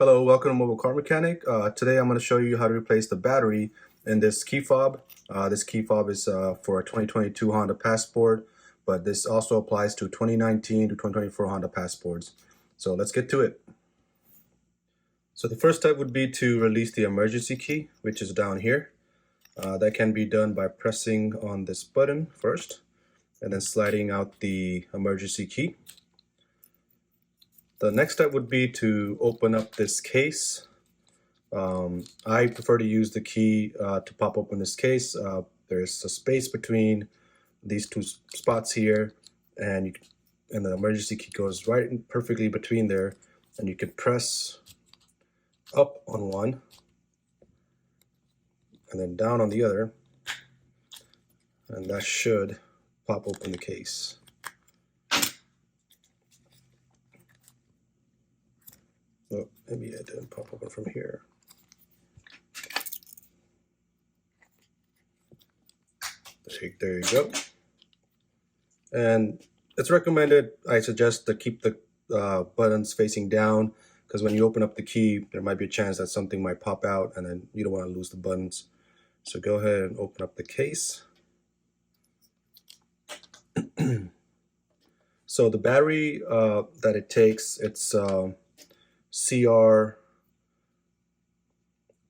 Hello, welcome to Mobile Car Mechanic. Today I'm going to show you how to replace the battery in this key fob. This key fob is for a 2022 Honda Passport, but this also applies to 2019 to 2024 Honda Passports. So let's get to it. So the first step would be to release the emergency key, which is down here. That can be done by pressing on this button first and then sliding out the emergency key. The next step would be to open up this case. I prefer to use the key to pop open this case. There's a space between these two spots here, and the emergency key goes right perfectly between there, and you can press up on one and then down on the other, and that should pop open the case. Oh, maybe it didn't pop open from here. There you go. And it's recommended, I suggest, to keep the buttons facing down, because when you open up the key, there might be a chance that something might pop out and then you don't want to lose the buttons. So go ahead and open up the case. So the battery that it takes, it's CR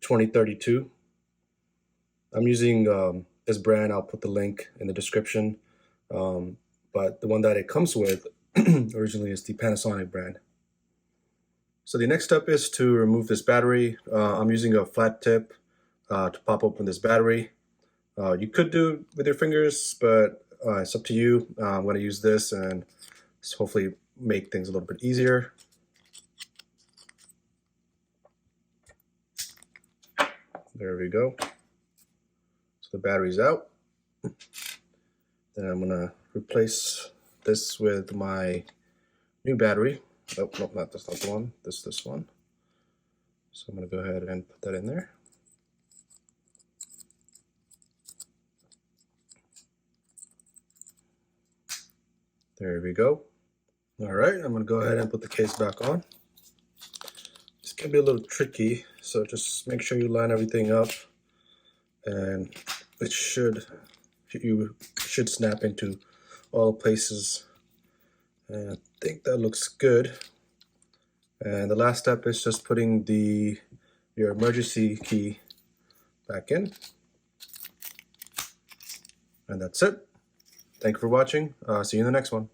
2032. I'm using this brand. I'll put the link in the description. But the one that it comes with originally is the Panasonic brand. So the next step is to remove this battery. I'm using a flat tip to pop open this battery. You could do it with your fingers, but it's up to you. I'm going to use this and hopefully make things a little bit easier. There we go. So the battery's out. Then I'm going to replace this with my new battery. Oh, no, that's not the one. This one. So I'm going to go ahead and put that in there. There we go. All right, I'm going to go ahead and put the case back on. This can be a little tricky, so just make sure you line everything up, and you should snap into all places. And I think that looks good. And the last step is just putting your emergency key back in. And that's it. Thank you for watching. See you in the next one.